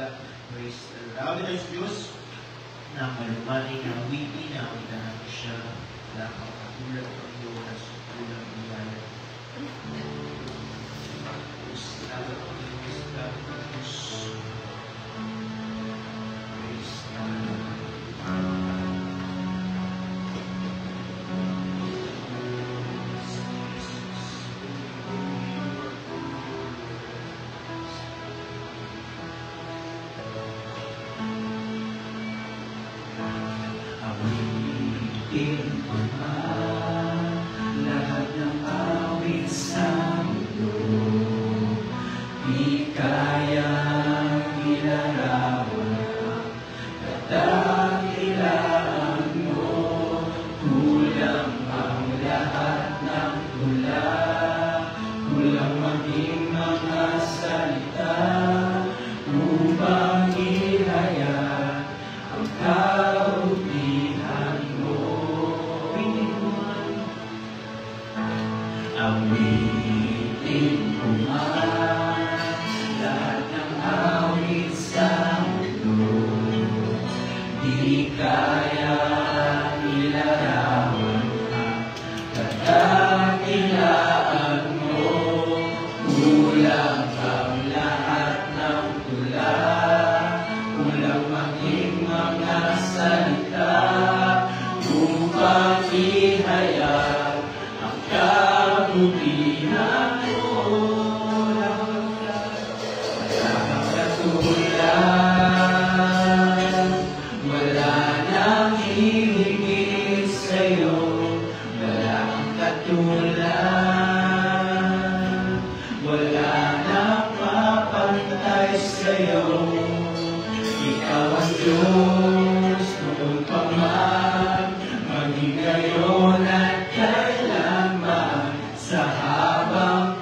Praise the Lord. Dawid ang Diyos na malumaning na wiki na ang itahan siya na kapatulad ng Diyos na sutulang biyaya. Salamat ang Diyos. Salamat ang Diyos. Praise the Lord. Lahat ng awit sa mundo, di kayang ilarawan, kadakilaan mo, kulang ang lahat ng tula, kulang maging mga salita, upang ihayag ang kabutihan mo. Awitin ko man lahat ng awit sa mundo, di kaya ilarawan ang kadakilaan mo, kulang ang lahat ng tula, kulang maging mga salita, upang ihayag ang kabutihan mo. Wala kang katulad, wala nang hihigit sa'yo, wala kang katulad, wala nang mapantay sa'yo. Ikaw ang Diyos noon pa man, maging ngayon at kailanman, sa habang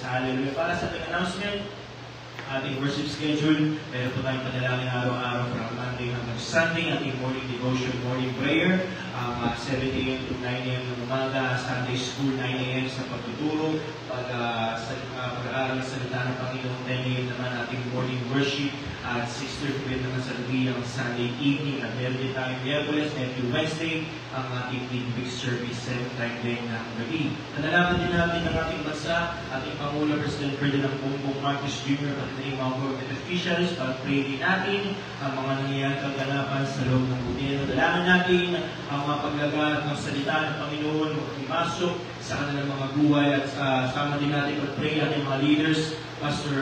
Hallelujah. Para sa ating announcement, ating worship schedule, meron po tayong panalangin araw-araw from Monday hanggang Sunday, ating morning devotion, morning prayer, 7 a.m. to 9 a.m. ng umaga, Sunday school, 9 a.m. sa pagtuturo, pag-aaral ng salita ng Panginoon, 10 a.m. naman ating morning worship, at 6:30 p.m. naman sa gabi ang Sunday evening, at meron din tayong Miyerkules, every Wednesday, ang ating big service, 7 time din ng gabi. Nanalangin din natin ang ating bansa, ating Pangulo, President Ferdinand Bongbong Marcos Jr., ating mga government officials, pag-pray din natin ang mga nangyayaring kaganapan sa loob ng gobyerno. Dalangin natin ang mga paglaganap ng salita ng Panginoon, imasok sa kanilang mga buhay, at sama din natin pag-pray ating mga leaders, Pastor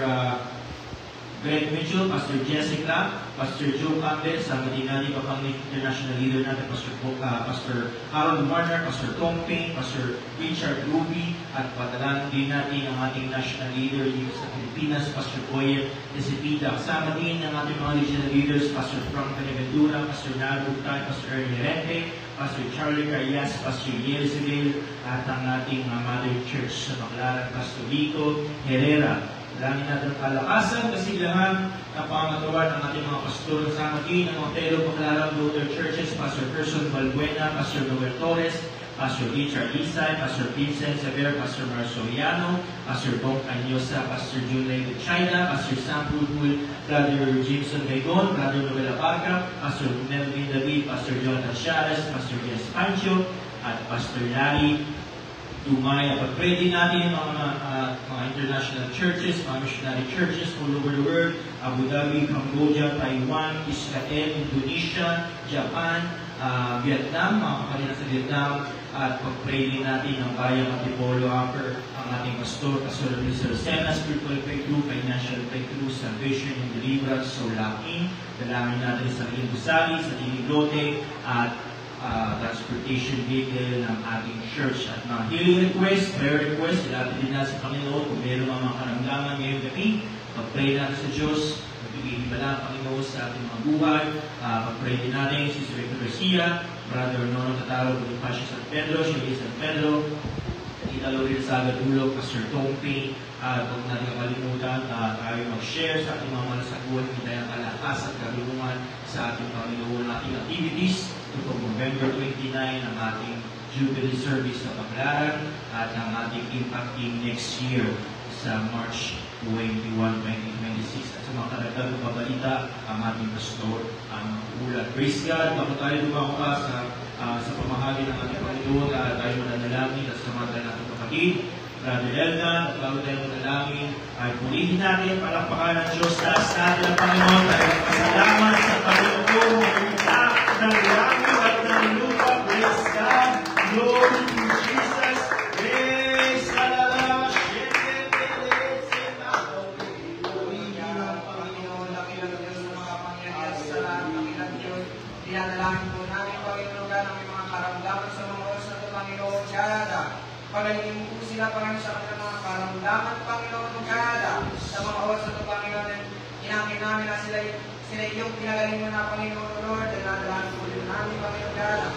Greg Mitchell, Pastor Jessica, Pastor Joe Campbell, sama din natin pang international leader natin, Pastor Harold Warner, Pastor Tom Payne, Pastor Richard Ruby, at padalangin din natin ang ating national leader sa Pilipinas, Pastor Boyer Esipita. Sama din ang ating mga regional leaders, Pastor Frank Benaventura, Pastor Naro Bugtay, Pastor Ernie Rente, Pastor Charlie Carias, Pastor Yelizabel, at ang ating Mother Church sa Baclaran, Pastor Rico Herrera. Dalangin natin ang kalakasan, kasilahan, ng pangatawan ng ating mga pastor sa din ng Montero, Baclaran, Luther Churches, Pastor Person Balbuena, Pastor Noel Torres, Pastor Richard Isay, Pastor Vincent Sever, Pastor Marsoliano, Pastor Bong Anyosa, Pastor Junlay de China, Pastor Sam Bulbul, Brother Jameson Gaygon, Brother Noel Abarca, Pastor Melvin David, Pastor Jonathan Chares, Pastor Yes Pancho, at Pastor Larry Dumay. Pag-pray din natin mga international churches, mga missionary churches all over the world, Abu Dhabi, Cambodia, Taiwan, Israel, Indonesia, Japan, Vietnam, mga kapatid sa Vietnam, at pag-pray din natin ang bayang Antipolo Upper, ang ating pastor, Pastor Lucena, Spiritual Breakthrough, Financial Breakthrough, Salvation and Deliverance, so laki. Dalangin natin sa Ilbusali, sa Tinigrote, at transportation vehicle ng ating church, at mga healing request, prayer request, ilapit din natin sa Panginoon kung meron mga karamdaman ngayong gabi. Pag-pray natin sa Diyos, magbibigay ba ang Panginoon sa ating mga buhay. Pag-pray din natin si Sister Garcia, Brother Nono Tataro, Bonifacio San Pedro, Shirley San Pedro, Tita Loril Saga Dulog, Pastor Tompi. Huwag natin kakalimutan na tayo mag-share sa ating mga malasaguan, kita ang kalakas at karunungan sa ating Panginoon, ating activities. Ito November 29 ang ating Jubilee Service sa Baclaran, at ang ating impacting next year sa March 21, 2026. At sa mga karagdag na pabalita, ang ating pastor, ang ulat. Praise God! Bago tayo dumako pa sa pamahagi ng ating Panginoon, tayo mananalangin at samahan natin kapatid, Brother Eldan, at bago tayo manalangin, ay punihin natin, palakpakan ng Diyos, taas natin ang Panginoon, tayo pasalamat sa Panginoon, ng langit at ng lupa. Praise God! Glory to Jesus! Praise God! Purihin ang Panginoon, dakilang Diyos ng mga pangyayari sa lahat, dakilang Diyos. Dinadalangin po namin, Panginoon, ang mga karamdaman sa mga oras na ito, Panginoon, Kada. Pagalingin po sila, Panginoon, sa kanilang mga karamdaman, Panginoon, Kada. Sa mga oras na ito, Panginoon, inamin namin na sila iyong pinagaling mo na, Panginoon, Lord. Dinadalangin po din namin, Panginoon, Kada.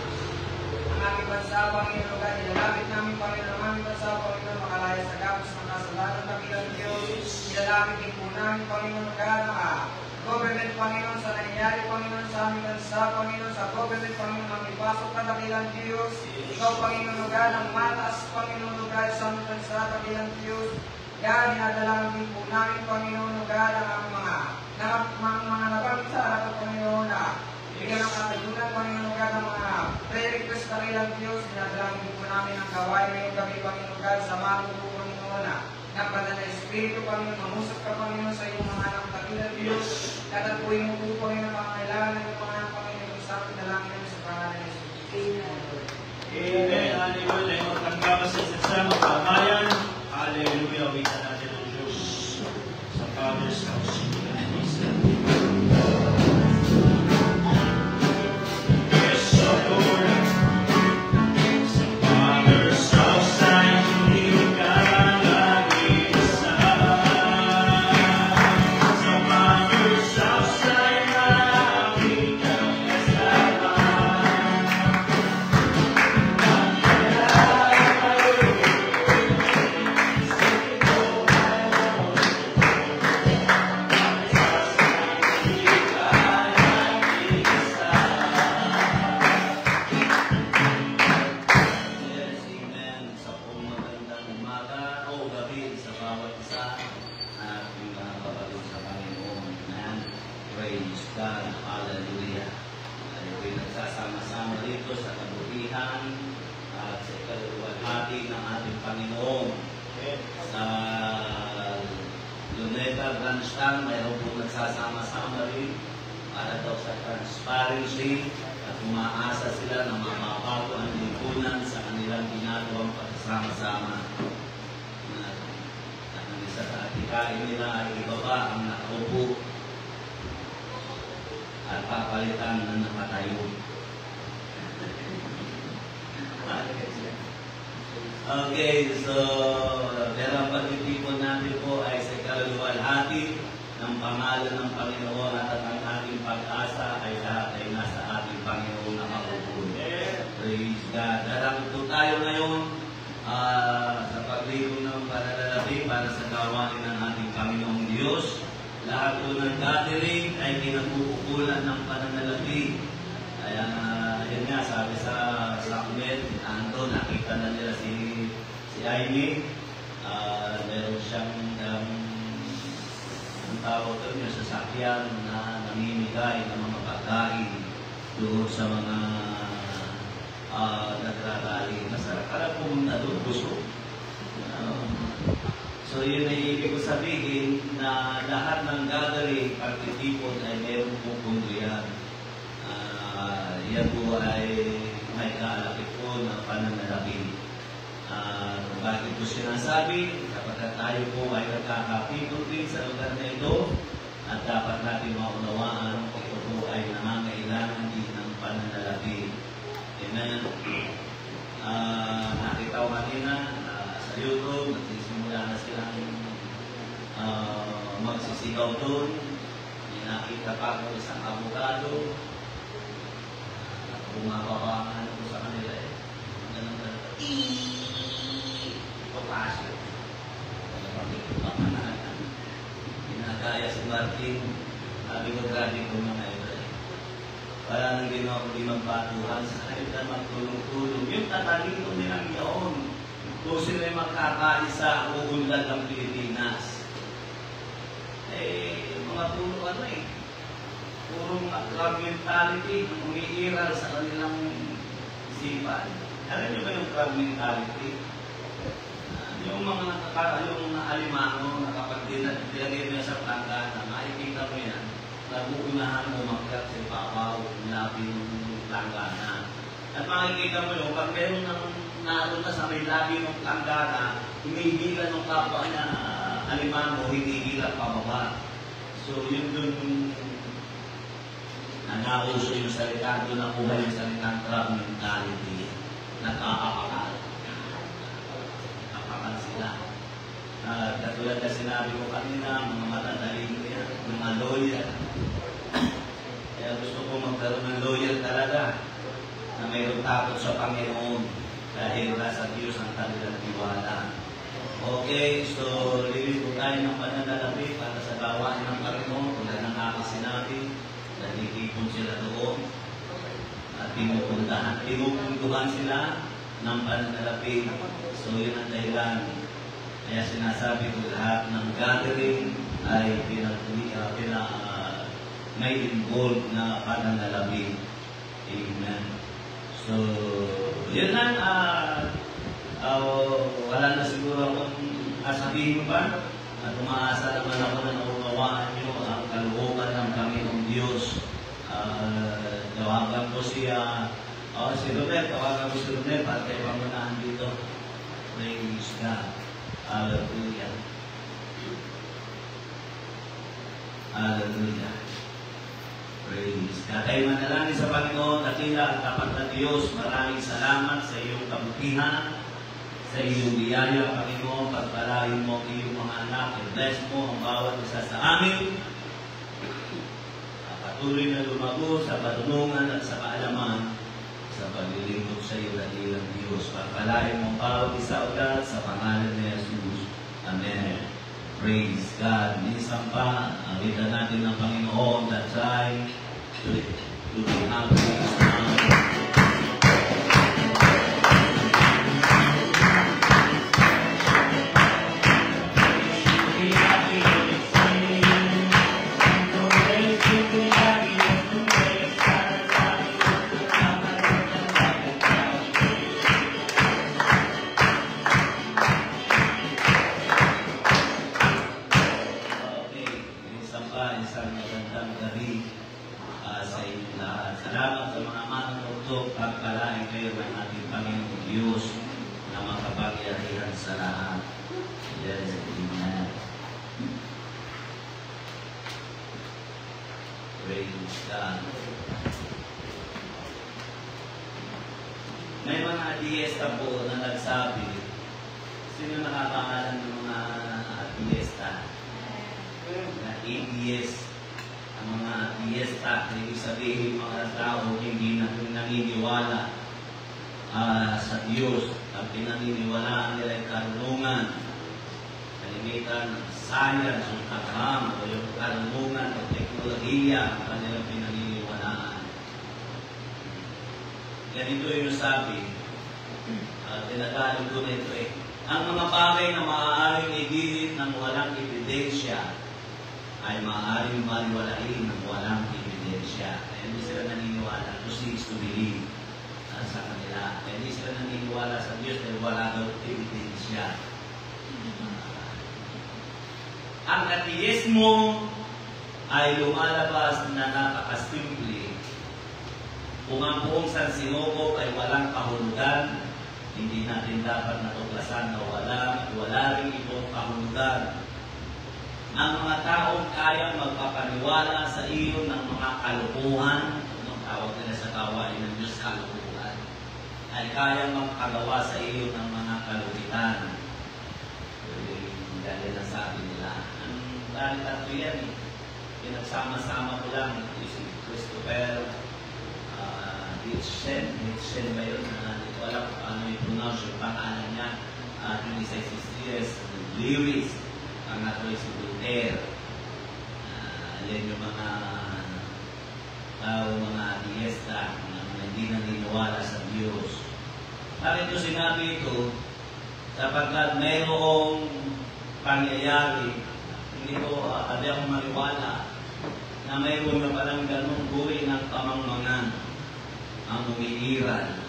Ang aming bansa, Panginoon, God, ilalapit namin, Panginoon, ang aming bansa, Panginoon, makalaya sa gapos ng kasalanan, dakilang Diyos. Ilalapit din po namin, Panginoon, God, mga government, Panginoon, sa nangyayari, Panginoon, sa aming bansa, Panginoon, sa government, Panginoon, ang ipasok ka, dakilang Diyos. Ikaw, Panginoon, God, ang mataas, Panginoon, God, sa aming bansa, dakilang Diyos. God, dinadalangin din po namin, Panginoon, God, ang aming mga nabangit sa harap, Panginoon, na bigyan ng katagunan, Panginoon, God, ang mga prayer request na kailang Diyos. Dinadalangin po namin ang gawain ngayong gabi, Panginoon, God, sa mga po, Panginoon, ng banal na Espiritu, Panginoon, mamusap ka, Panginoon, sa iyong mga anak, dakilang Diyos. Katapuin mo po, Panginoon, ang mga kailangan ng iyong mga anak, Panginoon, sa amin, dalangin namin sa pangalan ng Jesus. Amen. Hallelujah. Ay magtanggabas sa isang pamayan. Hallelujah. Wita natin ang Diyos sa Father's house. lunchtime, mayroon po nagsasama-sama rin para daw sa transparency at umaasa sila na mapapago ang lipunan sa kanilang ginagawang pagsasama-sama. At ang isa sa atikain nila ay ibaba ang nakaupo at papalitan ng nakatayo. Okay, so pero ang pagtitipon natin po ay sa kaluluwalhati ng pangalan ng Panginoon at ang ating pag-asa ay lahat ay nasa ating Panginoon na makukulo. Praise God. Darang po tayo ngayon sa paglibong ng pananalapi para sa gawain ng ating Panginoong Diyos. Lahat po ng gathering ay pinagpupukulan ng pananalapi. Kaya yun nga, sabi sa comment, ando, nakita na nila si Amy. Meron siyang ang tawag doon yung sasakyan na namimigay ng mga pagkain doon sa mga nagrarally. Masarap ka lang pumunta doon, busog. So yun ay ibig ko sabihin na lahat ng gathering, pagtitipon ay meron pong pundo yan. Yan po ay may kaalapit po na pananalapi. Bakit po sinasabi? Kapag tayo po ay nagkakapipon din sa lugar na ito at dapat natin maunawaan kung ito po ay nangangailangan din ng pananalapi. Amen. Nakita ko kanina sa YouTube, nagsisimula na silang magsisigaw doon. Nakita pa ko isang abogado. Bumababangan ko sa kanila eh. Ganun. Papasok. Ginagaya si Martin. Sabi ko, grabe ko mga ito eh. Wala nang ginawa ko di magpatuhan sa kanila magtulong-tulong. Yung tatalino nilang yun. Kung sila magkakaisa, uunlad ang Pilipinas. Eh, mga tulong ano eh. Purong club mentality, umiiral sa kanilang isipan. Alam niyo ba yung club mentality? Yung mga yung alimango na kapag dilagay mo sa planggana, makikita mo yan, nag-uunahan mo magkat sa ibabaw, labi ng planggana. At makikita mo yung pag meron ng naroon na sa may labi ng planggana, hinihila ng kapwa na alimango, hinihila pababa. So yun dun nauso yung salita doon na kuha yung salitang club mentality. Nagkakapakal. Kapakal sila. Katulad na sinabi ko kanina, mga matataling yan, mga lawyer. Kaya gusto ko magkaroon ng lawyer talaga na mayroong takot sa Panginoon dahil nasa Diyos ang kanilang tiwala. Okay, so lilit po tayo ng pananalapi para sa gawain ng Panginoon. Tulad ng aking sinabi, nagtitipon sila doon at pinupuntuhan sila ng pananalapi. So yun ang dahilan. Kaya sinasabi ko lahat ng gathering ay may involved na pananalapi. Amen. So yun lang. Wala na siguro akong sabihin pa. At umaasa naman ako na naunawaan nyo ang kalooban ng Panginoong Diyos. Tawagan ko siya, si Romel, tawagan ko si Romel para kayo pamunahan dito. Praise God. Hallelujah. Hallelujah. Praise God. Tayo manalangin sa Panginoon, dakila ang tapat na Diyos. Maraming salamat sa iyong kabutihan, sa iyong biyaya, Panginoon. Pagpalain mo ang iyong mga anak. I-bless mo ang bawat isa sa amin. Patuloy na lumago sa patulungan at sa kaalaman sa paglilingkod sa iyo dakilang Diyos. Pagpalain mo ang bawat isa ulit sa pangalan ni Jesus. Amen. Praise God. Minsan pa, awitan natin ng Panginoon that try to be happy. Okay. Diyos na makapangyarihan sa lahat. Yes, amen. Praise God. May mga atheista po na nagsabi, sino nakapangalan ng mga atheista? Na atheist. Ang mga atheista, ibig sabihin mga tao hindi naniniwala sa Diyos. Ang pinaniniwalaan nila ay karunungan, kalimitan, science, yung takam, o yung karunungan, o teknolohiya, ang kanilang pinaniniwalaan. Ganito yung sabi, tinagalog ko nito ang mga bagay na maaaring igilid ng walang ebidensya ay maaaring baliwalain ng walang ebidensya. Kaya hindi sila naniniwala, to see is to believe sa kanila. Kaya hindi sila naniniwala sa Diyos dahil wala daw ebidensya. Ang ateismo ay lumalabas na napakasimple. Kung ang buong sansinubok ay walang kahulugan, hindi natin dapat natuklasan na wala rin ibang kahulugan. Ang mga taong kayang magpapaniwala sa iyo ng mga kalukuhan, ang tawag nila sa gawain ng Diyos, kalukuhan, ay kayang magpagawa sa iyo ng mga kalugitan. Dahil na sabi nila, ang dahil tatlo yan, pinagsama-sama ko lang, si Christopher, Hitchen ba yun? Hindi ko alam kung ano yung pronounce yung pangalan niya. Yung isa si C.S. Lewis, ang ato si Voltaire. Yan yung mga tao, mga atheista na hindi naniniwala sa Diyos. Bakit ko sinabi ito? Sapagkat mayroong pangyayari, hindi ako maniwala na mayroon na palang ganong buhay ng pamangmangan ang umiiral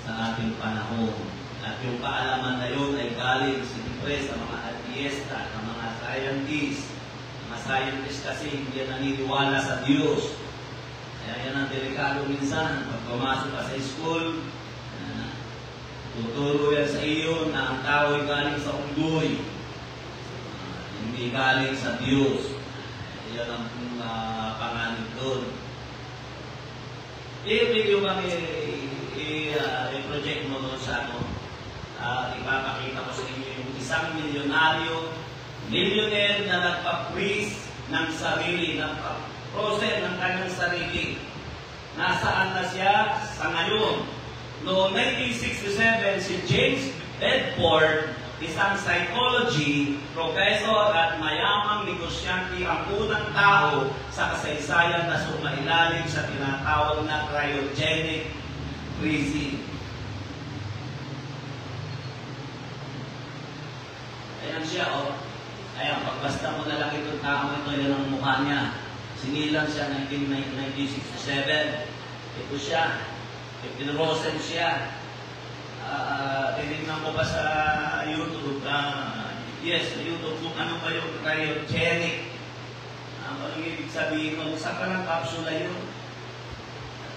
sa ating panahon. At yung kaalaman na yun ay galing siyempre sa mga atheista, sa mga scientists. Mga scientists kasi hindi naniniwala sa Diyos. Kaya yan ang delikado minsan. Pag pumasok ka sa school, tuturo yan sa iyo na ang tao ay galing sa unggoy. Hindi galing sa Diyos. Yan ang pangalit doon. I-review kami, i-project mo doon sa ipapakita ko sa inyo yung isang millionaire na nagpa-freeze ng sarili, nagpa-process ng kanyang sarili. Nasaan na siya sa ngayon? Noong 1967, si James Bedford, isang psychology professor at mayamang negosyante, ang unang tao sa kasaysayan na sumailalim sa tinatawag na cryogenic freezing. Ayan siya, Ayan, pagbasta mo na lang itong tao ito, yan ang mukha niya. Sinilang siya 1967. Ito siya. Pinrosen siya. Tinignan ko pa sa YouTube, yes, sa YouTube, kung ano ba yung cryogenic. Ang ibig sabihin mo, sa parang kapsula yun.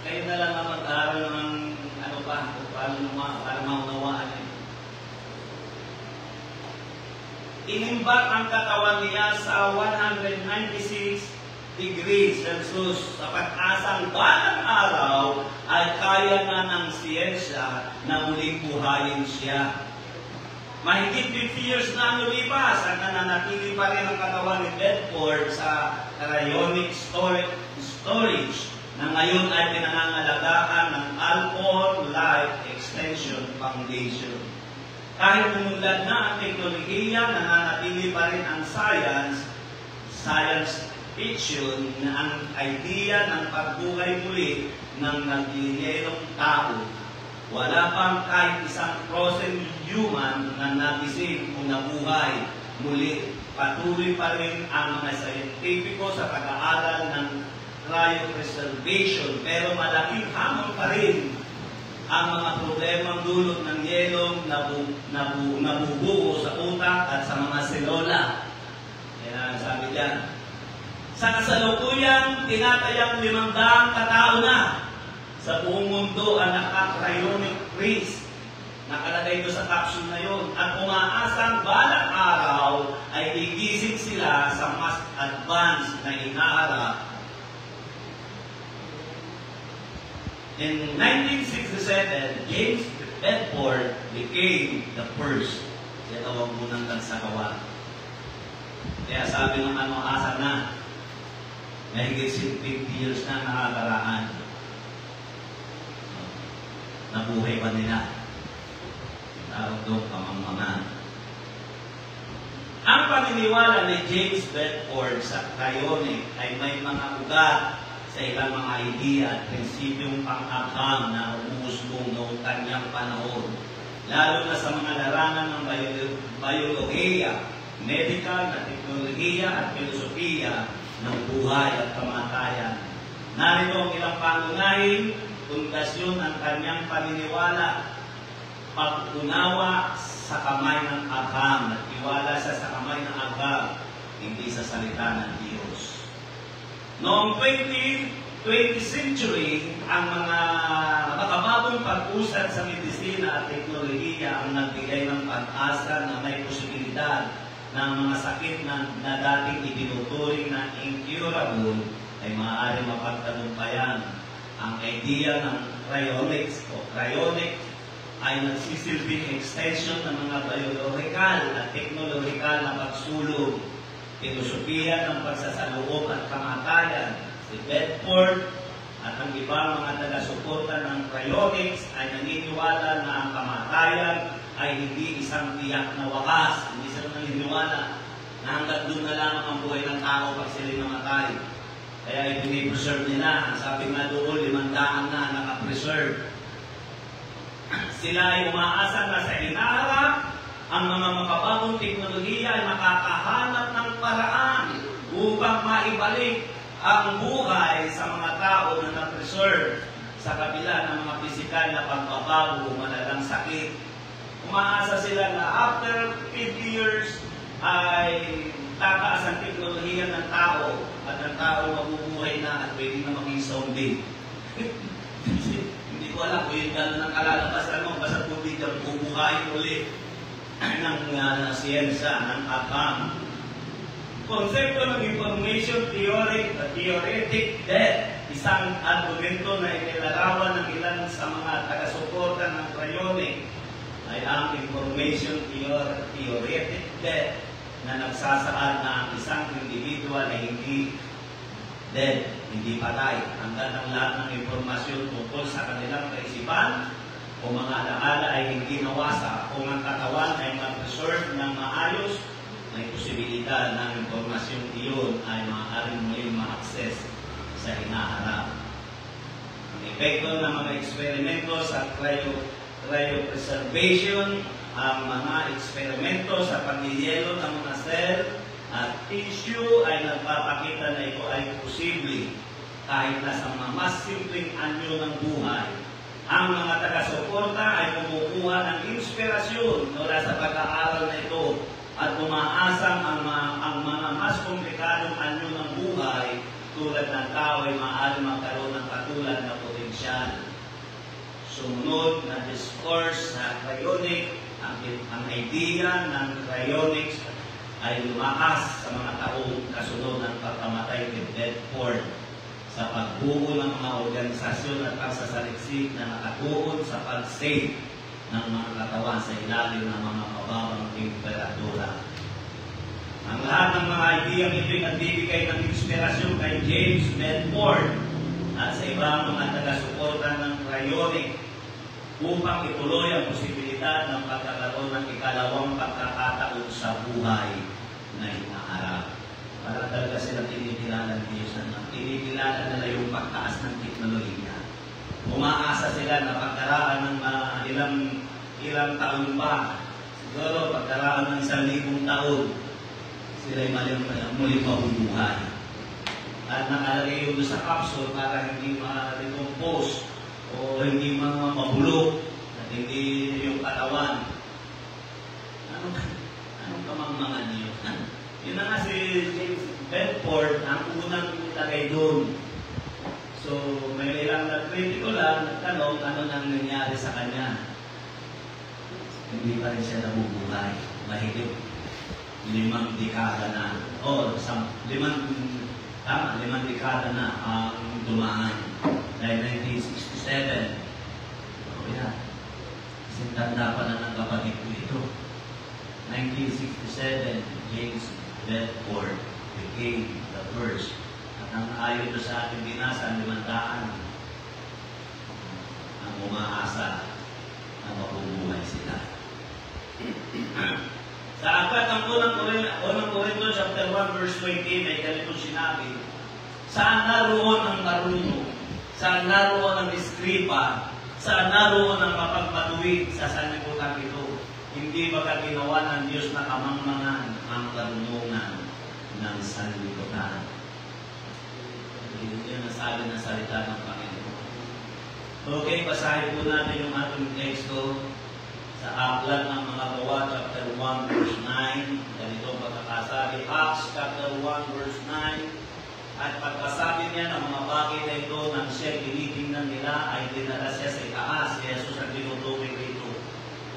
Kayo na lang ang mag-aaral ng ano pa, kung para maunawaan yun. Inimbak ang katawan niya sa 196 degrees Celsius sa pag-asang balang araw ay kaya na ng siyensya na muling buhayin siya. Mahigit 50 years na ang lumipas at nananatili pa rin ang katawan ni Bedford sa cryonic storage na ngayon ay pinangangalagaan ng Alcor Life Extension Foundation. Kahit umunlad na ang teknolohiya, nananatili pa rin ang science fiction na ang idea ng pagbuhay muli ng nagliliyerong tao. Wala pang kahit isang frozen human na nagising o nabuhay muli. Patuloy pa rin ang mga scientifico sa pag-aaral ng cryopreservation, pero malaking hamon pa rin ang mga problemang dulot ng yelong nabubuo sa utak at sa mga selola. Yan ang sabi diyan. Sa kasalukuyang tinatayang 500 katao na sa buong mundo ang naka-cryonic freeze. Nakalagay doon sa caption na yun. At umaasang balang araw ay gigising sila sa mas advanced na hinaharap. In 1967, James Bedford became the first. Siya tawag munang tagsagawa. Kaya sabi ng asa na, mahigit 50 years na nakakaraan. Nabuhay pa nila. Tawag doon pamamaman. Ang paniniwala ni James Bedford sa cryonic ay may mga ugat sa ilang mga idea at prinsipyong pang-agham na umuusbong noong kanyang panahon, lalo na sa mga larangan ng biolohiya, medical na teknolohiya at filosofiya ng buhay at kamatayan. Narito ang ilang pangunahing pundasyon ng kanyang paniniwala: pag-unawa sa kamay ng agham, at iwala sa kamay ng agham, hindi sa salita ng Diyos. Noong 20th century, ang mga makabagong pag-usad sa medisina at teknolohiya ang nagbigay ng pag-asa na may posibilidad ng mga sakit na dating itinuturing na incurable ay maaari mapagtagumpayan. Ang idea ng cryonics o cryonic ay nagsisilbing extension ng mga biological at teknolohikal na pagsulong, filosofiya ng pagsasaloob at kamatayan. Si Bedford at ang ibang mga taga-suporta ng cryonics ay naniniwala na ang kamatayan ay hindi isang tiyak na wakas. Hindi sila naniniwala na hanggang doon na lang ang buhay ng tao pag sila namatay. Kaya ipinipreserve nila. Sabi nga doon, 500 na nakapreserve. Sila ay umaasa na sa hinaharap, ang mga makabagong teknolohiya ay makakahanap ng paraan upang maibalik ang buhay sa mga tao na na-preserve sa kabila ng mga pisikal na pagbabago o malalang sakit. Umaasa sila na after 50 years ay tataas ang teknolohiya ng tao at ang tao mabubuhay na at pwede na maging zombie. Hindi ko alam kung yung gano'n ang kalalabasan mo, basta tubig ang bubuhayin ulit ng siyensya, ng agham. Konsepto ng information theoretic death, isang argumento na inilarawan ng ilan sa mga taga-suporta ng cryonic, ay ang information theoretic death na nagsasaad na ang isang individual ay hindi dead, hindi patay, hanggang ang lahat ng impormasyon tungkol sa kanilang kaisipan o mga alaala ay hindi nawasa. Kung ang katawan ay ma-preserve ng maayos, may posibilidad na ang impormasyon iyon ay maaaring muling ma-access sa hinaharap. Ang epekto ng mga eksperimento sa cryopreservation, ang mga eksperimento sa pagdiyelo ng mga cell at tissue ay nagpapakita na ito ay posible kahit na sa mga mas simpleng anyo ng buhay. Ang mga taga-suporta ay kumukuha ng inspirasyon mula sa pag-aaral na ito at umaasang ang mga mas komplikadong anyo ng buhay tulad ng tao ay maaaring magkaroon ng katulad na potensyal. Sumunod na discourse sa cryonic, ang idea ng cryonics ay lumakas sa mga taong kasunod ng pagkamatay ni Bedford sa pagbuo ng mga organisasyon at pagsasaliksik na nakatuon sa pag-save ng mga katawan sa ilalim ng mga mababang temperatura. Ang lahat ng mga ideyang ito ay nagbibigay ng inspirasyon kay James Bedford at sa ibang mga taga-suporta ng cryonic upang ituloy ang posibilidad ng pagkakaroon ng ikalawang pagkakataon sa buhay na hinaharap. Para talaga silang tinikilala ng Diyos na tinikilala nila yung pagtaas ng teknolohiya. Umaasa sila na pagkaraan ng ilang taon pa, siguro pagkaraan ng 1,000 taon, sila'y muling mabubuhay. At nakalagay yung sa capsule para hindi ma-recompose o hindi mabulok at hindi yung katawan. Anong kamangmangan niyo? Yun na nga si James Bedford ang unang ilagay doon. So, may ilang nag-critical lang, nagtanong ano nang nangyari sa kanya. hindi pa rin siya nabubuhay. Mahigit 5 dekada na, o 5 dekada na ang dumaan. Dahil 1967, kasi tanda pa na ng kapatid ko ito. 1967, James Bedford became the first. At ang ayon doon sa ating binasa, 500 ang umaasa na mabubuhay sila. Sa aklat ng unang Korinto chapter 1 verse 20, may ganitong sinabi, saan naroon ang marunong, saan naroon ang iskripa, saan naroon ang mapagmatuwid sa sanlibutan ito, hindi ba ginawa ng Diyos na kamangmangan ang karunungan ng sanlibutan? Yun ang sabi ng salita ng Panginoon. Okay, basahin po natin yung ating teksto sa aklat ng mga Gawa, chapter 1, verse 9. Ganito ang pagkakasabi. Acts, chapter 1, verse 9. At pagkasabi niya ng mga bagay na ito, nang siya tinitingnan nila, ay dinala siya sa itaas. Si Jesus ang tinutukoy dito.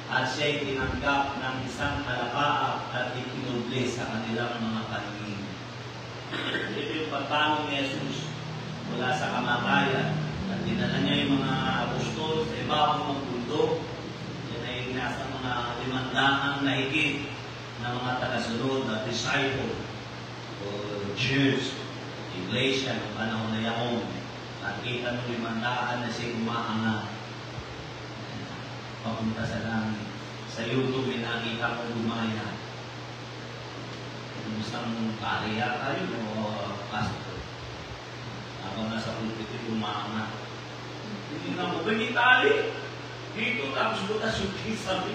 At siya'y tinanggap ng isang kalakaap at itinubli sa kanilang mga paningin. Ito yung pagtanong ni Jesus mula sa kamatayan. At dinala niya yung mga apostol sa ibabang ng mundo. Yan ay nasa mga 500 na higit na mga tagasunod na disciple o Jews, Iglesia ng panahon na yaon. Nakita ng 500 na siya umaangat papunta sa langit. Sa YouTube, may nakita ko gumaya. Isang pari yata yun o pastor. Ako nasa pulpit yung umaangat. Hindi na mo, binitali. Dito, tapos butas yung kisame.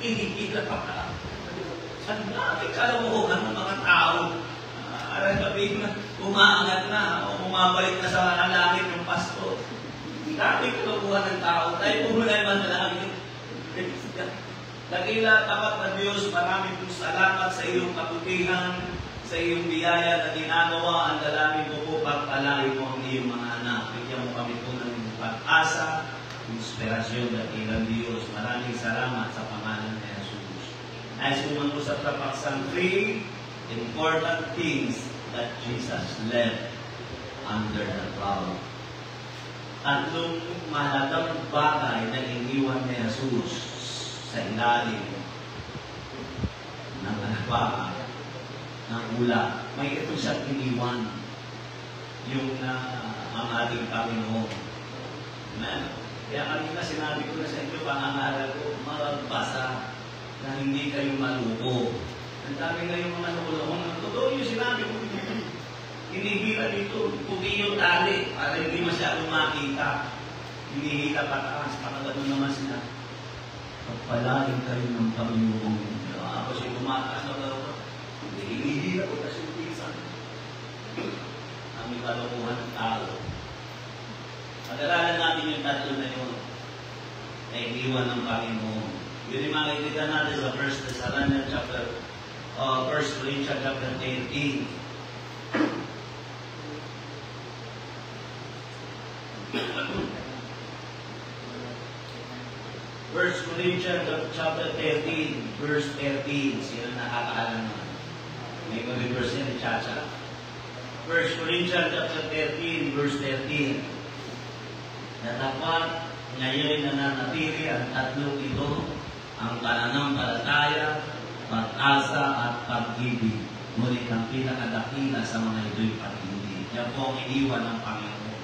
Hinihila pa ka. Ang dami kalamuhan ng mga tao. Alam sabihin na, umaangat na o umabalik na sa langit yung pastor. Dami kalamuhan ng tao. Tayo pumulay man na langit. Dakila tapat na Diyos, maraming pong salamat sa iyong kabutihan, sa iyong biyaya na ginagawa. Ang dalangin ko po, pagpalain mo ang iyong mga anak. Bigyan mo kami po ng pag-asa, inspirasyon at ilang Diyos. Maraming salamat sa pangalan ni Jesus. As umangusap sa paksang 3 important things that Jesus left under the cloud. Tatlong mahalagang bagay na iniwan ni Jesus sa ilalim ng alabaka ng ula. May ito siyang iniwan yung ang ating Panginoon. Amen? Kaya kanina sinabi ko na sa inyo, pangangaral ko, magbasa na hindi kayo maluko. Ang dami kayong mga nakulong. Totoo yung sinabi ko. Hinihila dito, puti yung tali para hindi masyadong makita. Hinihila pataas, para gano'n naman sila. Pagpalain kayo ng Panginoon. Ako siya tumataas na gano'n. Hinihila ko kasi yung pisan. Ang ipalokuhan ng tao. Pag-aralan natin yung tatlo na yun na iniwan ng Panginoon. Yun yung makikita natin sa 1 Thessalonians chapter 1 Corinthians chapter 13. First Corinthians chapter 13, verse 13. Sino nakakaalam naman? May mag-reverse yan ni Chacha. First Corinthians chapter 13, verse 13. Na dapat ngayon nananatili ang tatlong ito, ang pananampalataya, pag-asa at pag-ibig. Ngunit ang pinakadakila sa mga ito'y pag-ibig. Yan po ang iniwan ng Panginoon.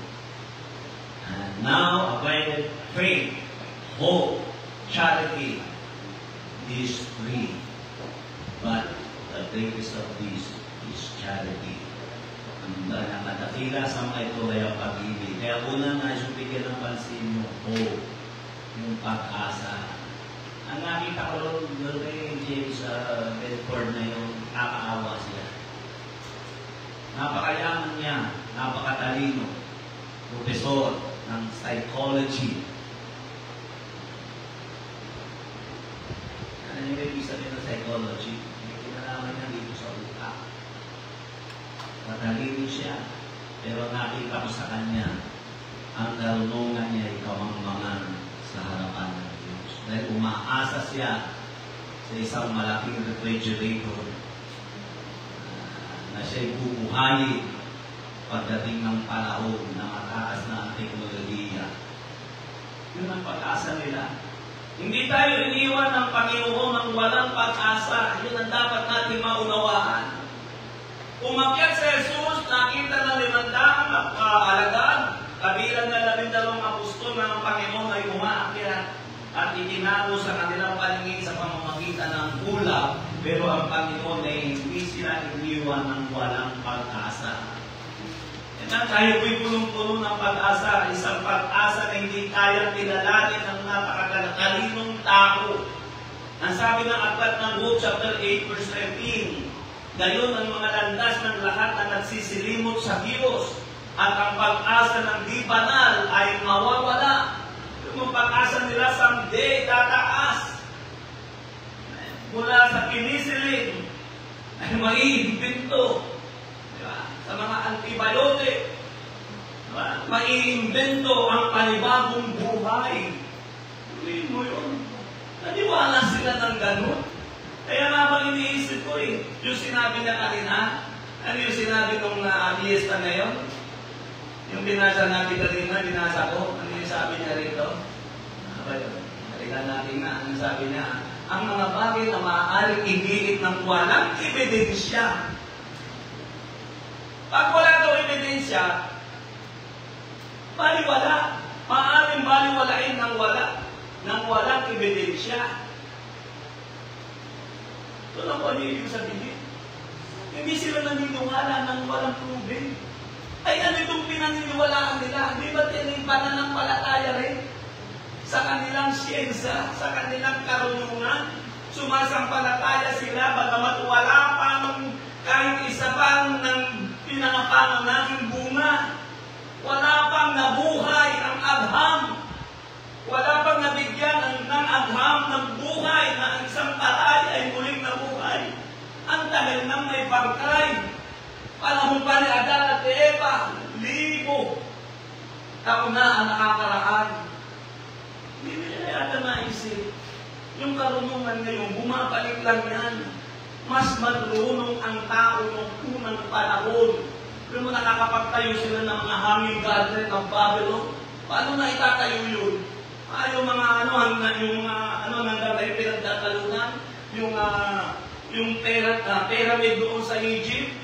And now, abideth faith, hope, charity, these three. But the greatest of these is charity. Ang nakadakila sa mga ito ay ang pag-ibig. Kaya unang nais yung bigyan ng pansin yung hope, yung pag-asa. Ang nakita ko doon kay James Bedford na yung nakakaawa siya. Napakayaman niya, napakatalino, profesor ng psychology. Ano yung ibig sabihin ng psychology? May kinalaman niya dito sa utak. Matalino siya, pero nakita ko sa kanya, ang karunungan niya ay kamangmangan sa harapan ng Diyos. Dahil umaasa siya sa isang malaking refrigerator na siya'y bubuhayin pagdating ng panahon na mataas na ang teknolohiya. Yun ang pag-asa nila. Hindi tayo iniwan ng Panginoon ng walang pag-asa. Yun ang dapat natin maunawaan. Umakyat si Jesus, nakita ng 500 alagad, kabilang na 12 apostol na ang Panginoon ay umaakyat at itinalo sa kanilang paningin sa pamamagitan ng ulap, pero ang Panginoon ay hindi sila iniwan ng walang pag-asa. Tayo po'y punong-puno ng pag-asa, isang pag-asa na hindi kayang kilalanin ng napakatalinong tao. Ang sabi ng aklat ng Luke chapter 8 verse 13, gayon ang mga landas ng lahat na nagsisilimot sa Diyos at ang pag-asa ng di banal ay mawawala. Yung pag-asa nila someday tataas. Mula sa pinisiling ay maiimbento. Sa mga antibiotic, maiimbento ang panibagong buhay. Tuloy mo yun. Naniwala sila ng ganun. Kaya nga iniisip ko yung sinabi niya kanina, ano yung sinabi ng fiesta ngayon? Yung binasa natin kanina, binasa ko, ano yung sabi niya rito? Halikan natin na, ano sabi niya? Ang mga bagay na maaaring igiit ng walang ebidensya. Pag wala daw ebidensya, baliwala. Maaaring baliwalain ng walang ebidensya. Ito lang po ano yung sabihin. Hindi sila naniniwala ng walang tubig. Ay ano itong pinaniniwalaan nila? Di ba tining pananampalataya rin? Sa kanilang siyensya, sa kanilang karunungan, sumasampalataya sila, bagamat wala pa ng kahit isa pang ng pinangapanganahing bunga. Wala pang nabuhay ang agham. Wala pang nabigyan ng agham ng buhay na ang isang patay ay muling nabuhay. Ang tagal nang may bangkay. Panahon pa ni Adan at Eva, 1,000 taon na ang nakakaraan. Hindi nila yata naisip. Yung karunungan ngayon, bumabalik lang yan. Mas marunong ang tao noong unang panahon. Pero mo nakakapagtayo sila ng mga hanging garden ng Babylon. Paano na itatayo yun? Yung mga hanggang tayo pinagdatalunan, yung pyramid doon sa Egypt,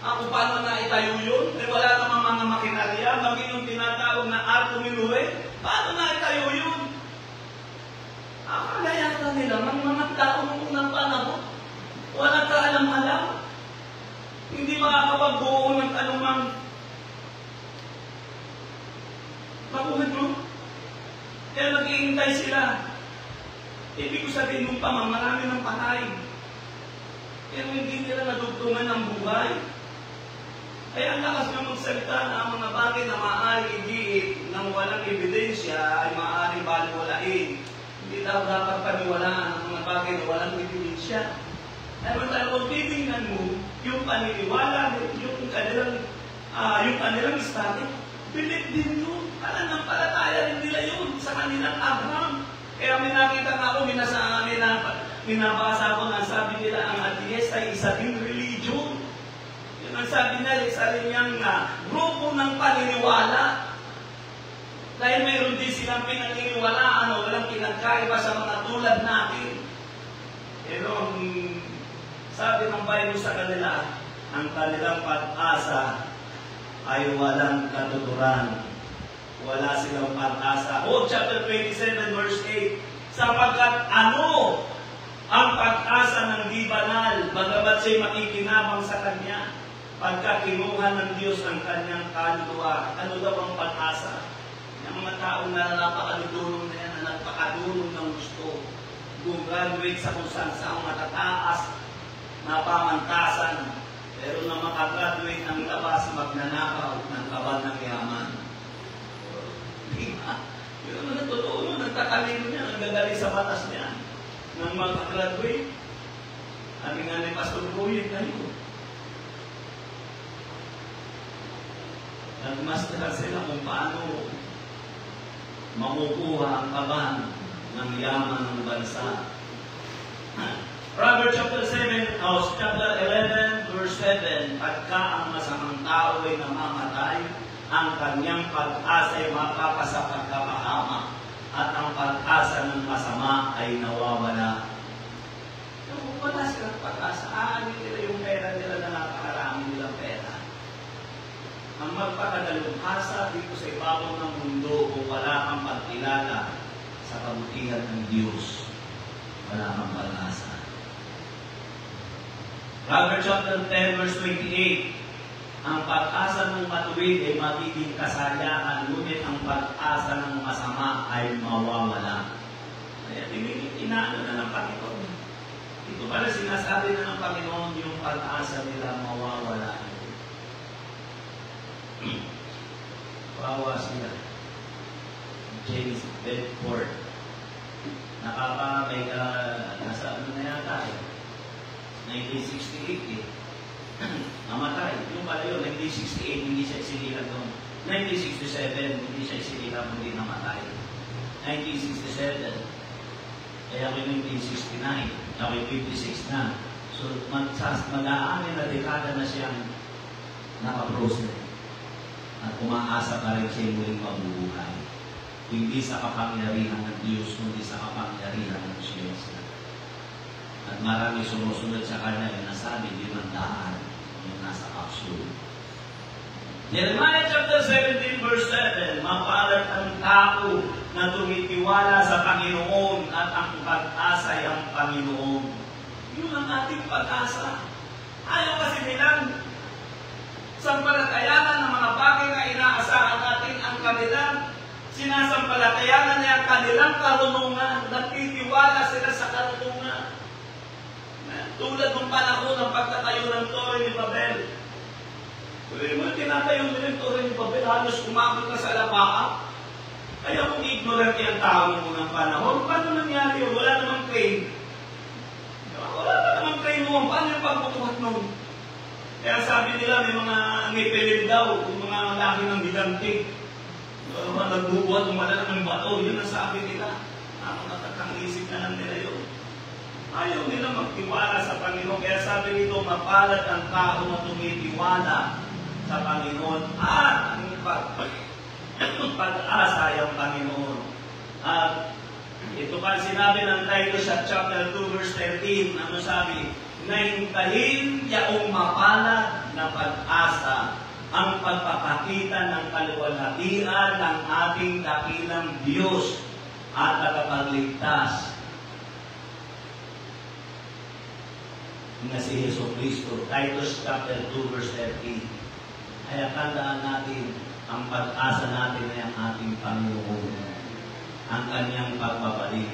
kung paano na itayo yun? Wala namang mga makinarya, maging yung tinatawag na Arco Minue, paano na itayo yun? Akala nila, mga tao noong unang panahon, walang kaalam-alam. Hindi makakapagbuo ng anumang makuha mo. Kaya mag-iintay sila. Ibig ko sabihin nung marami ng patay. Pero hindi nila nadugtungan ng buhay. Kaya ang lakas ng magsalita na ang mga bagay na maaaring igiit ng walang ebidensya ay maaaring baliwalain. Hindi daw dapat paniwalaan ang mga bagay na walang ebidensya. Pero kung titingnan mo, yung paniniwala, yung kanilang study, believe din yun. Pananampalataya rin nila yun sa kanilang agham. Kaya may nakita nga ako, minabasa ko na sabi nila, ang atheist ay isa din religion. Yun ang sabi nila, isa rin niyang grupo ng paniniwala. Dahil mayroon din silang pinaniniwalaan o walang pinagkaiba sa mga tulad natin. Pero sabi ng Bible sa kanila, ang kanilang pag-asa ay walang katuturan. Wala silang pag-asa. Chapter 27 verse 8, sapagkat ano ang pag-asa ng di banal, bagamat siya'y makikinabang sa kanya, pagka kinuha ng Diyos ang kanyang kaluluwa. Ano daw ang pag-asa? Yung mga taong na napakadulong na yan, na napakadulong ng gusto, graduate sa kung saan matataas na pamantasan, pero na makagraduate ng labas, magnanakaw ng kabal ng yaman. Yun naman ang totoo, nagtatalino niya, nagdadali sa batas niya, nang makagraduate. Sabi nga ni Pastor Boyd, nagmaster sila kung paano makukuha ang kaban ng yaman ng bansa. Proverbs chapter 11, verse 7, pagka ang masamang tao ay namamatay, ang kanyang pag-asa ay mapapasa pagkapahama, at ang pag-asa ng masama ay nawawala. Kung wala silang pag-asa, aanin nila yung pera nila na napakarami nilang pera. Ang magpakadalubhasa dito sa ibabaw ng mundo kung wala kang pagkilala sa kabutihan ng Diyos, wala kang pag-asa. Proverbs chapter 10, verse 28, ang pag-asa ng matuwid ay magiging kasayahan, ngunit ang pag-asa ng masama ay mawawala. Kaya inaano na ng Panginoon. Ito pala sinasabi na ng Panginoon yung pag-asa nila mawawala. Wawa sila. James Bedford. Nasa ano na yata 1968 namatay. Yung pala yun, 1968, hindi siya isinilang doon. 1967, hindi siya isinilang, hindi namatay. 1967, kaya ako 1969, ako 56 na. So, mag-aamin na dekada na siyang nakaprose. At umaasa pa rin siya muling mabubuhay. Hindi sa kapangyarihan ng Diyos, kundi sa kapangyarihan ng Diyos. At marami sumusunod sa kanya yung nasabi, 500 yung nasa capsule. Jeremiah chapter 17, verse 7, mapalad ang tao na tumitiwala sa Panginoon at ang pag-asa ay ang Panginoon. Yun ang ating pag-asa. Ayaw kasi nilang sampalatayanan ng mga bagay na inaasahan natin ang kanilang sinasampalatayanan niya ang kanilang karunungan. Nagtitiwala sila sa karunungan. Tulad ng panahon ng pagtatayo ng Torre ni Babel. Tinatayo nila yung Torre ni Babel, halos umabot na sa Lapaa. Kaya kung ignorant yung tao mo ng panahon, paano nangyari yun? Wala namang crane. Wala pa namang crane mo. Paano yung pagbubuhat nun? Kaya sabi nila, may ngipilin daw, yung mga laki ng gigantik. Nagbubuhat ng malalang bato. Yun ang sabi nila. Nakakatang isip na lang nila yun. Ayaw nila magtiwala sa Panginoon. Kaya sabi nito, mapalad ang tao na tumitiwala sa Panginoon at ang pag-asa ay ang Panginoon. At ito pa sinabi ng Titus sa chapter 2 verse 13, ano sabi? Nahintahin yaong mapalad na pag-asa ang pagpapakita ng kaluwalhatian ng ating dakilang Diyos at tagapagligtas na si Jesucristo. Titus chapter 2 verse 13. Kaya tandaan natin, ang pag-asa natin ay ang ating Panginoon, ang kanyang pagbabalik.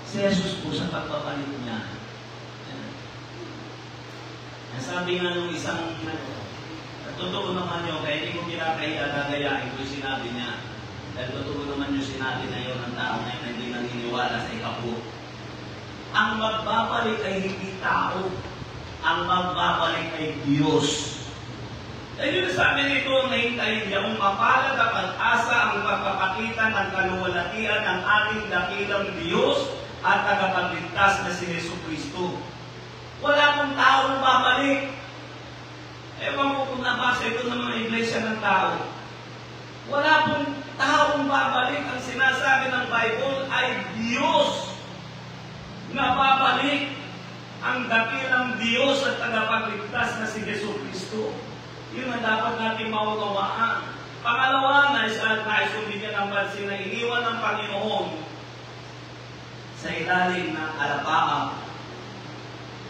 Si Jesus po sa pagbabalik niya. Sabi nga nung isang, totoo naman yun, kaya hindi ko kinakahiya, gagayain ko yung sinabi niya. Dahil totoo naman yung sinabi na yun ng tao na hindi naniniwala sa ikapo. Ang magbabalik ay hindi tao. Ang magbabalik ay Diyos. Dahil yun sabi nito, nahintayin niya, kung mapalad ang pag-asa ang pagpapakita ng kaluwalhatian ng ating dakilang Diyos at tagapagligtas na si Jesucristo. Wala pong taong babalik. Ewan ko kung nabasa ito ng mga iglesia ng tao. Wala pong taong babalik. Ang sinasabi ng Bible ay Diyos na babalik, ang dakilang Diyos at tagapagligtas na si Jesucristo. Yun ang dapat natin maunawaan. Pangalawa, nais bigyan ng pansin na iniwan ng Panginoon sa ilalim ng alapaap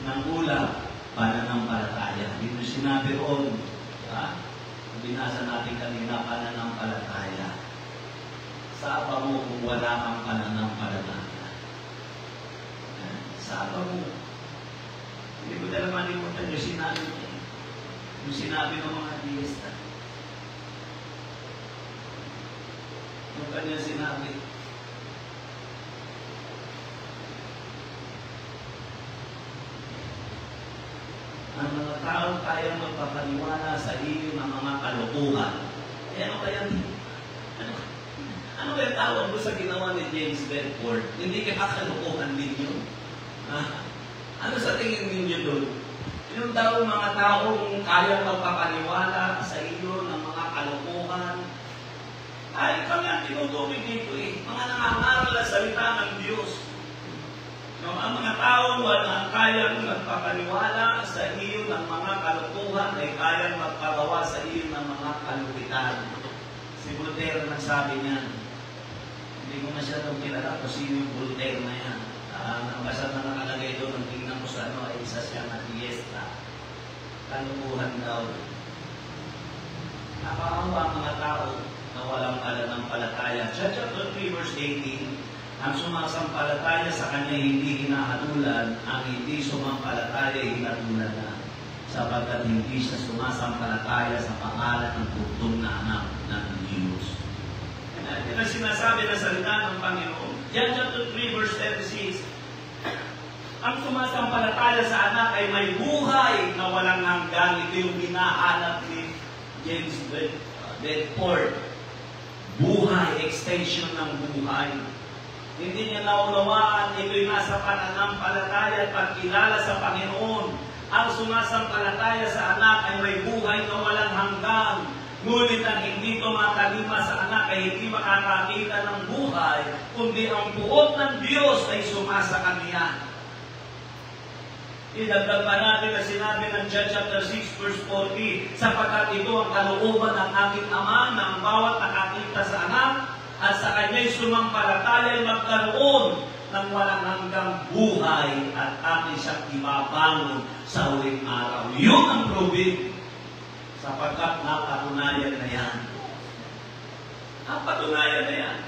ng ulam pananampalataya. Dito sinabi roon, binasa natin kanina, pananampalataya. Saba mo kung wala kang pananampalataya. Saba mo. Hindi ko talaga malimutan yung sinabi niya. Yung sinabi ng mga diesta. Yung kanya sinabi, ang mga tao kayang magpapaniwala sa iyo ng mga kalokohan. Eh ano kaya? Ano Ano kaya tawag mo sa ginawa ni James Bedford? Hindi ka kakalukuhan din yun. Ano sa tingin ninyo doon? Yung daw mga taong kaya magpapaniwala sa iyo ng mga kalukuhan, ay kami ang tinutubig dito eh. Mga nangangaral na salita ng Diyos. Ang mga taong walang kayang magpapaniwala sa iyo ng mga kalukuhan ay kayang magpagawa sa iyo ng mga kalupitan. Si Voltaire nagsabi niyan. Hindi ko masyadong kilala kung sino yung Voltaire na yan. Ang basa na nakalagay doon, ang tingnan ko sa ano, ay isa siya na fiesta. Kalukuhan daw. Nakakawa ang mga tao na walang pananampalataya. Chapter 3 verse 18, ang sumasampalataya sa Kanya hindi hinahatulan, ang hindi sumampalataya hinatulan na, sapagkat hindi siya sumasampalataya sa pangalan ng tugtong na anak ng Diyos. Yan ang sinasabi na salita ng Panginoon. Yan chapter 3 verse 36, ang sumasampalataya sa anak ay may buhay na walang hanggan. Ito yung hinahanap ni James Bedford. Buhay, extension ng buhay. Hindi niya naunawaan, ito'y nasa pananampalataya at pagkilala sa Panginoon. Ang sumasampalataya sa anak ay may buhay na walang hanggan. Ngunit ang hindi tumatalima sa anak ay hindi makakakita ng buhay, kundi ang buot ng Diyos ay sumasa kaniya. Idagdag pa natin na sinabi ng John chapter 6 verse 40, sapagkat ito ang kalooban ng aking Ama na ang bawat nakakita sa anak at sa kanya'y sumampalataya ay magkaroon ng walang hanggang buhay at akin siyang ibabangon sa huling araw. Yun ang proving, sapagkat napatunayan na yan. Napatunayan na yan.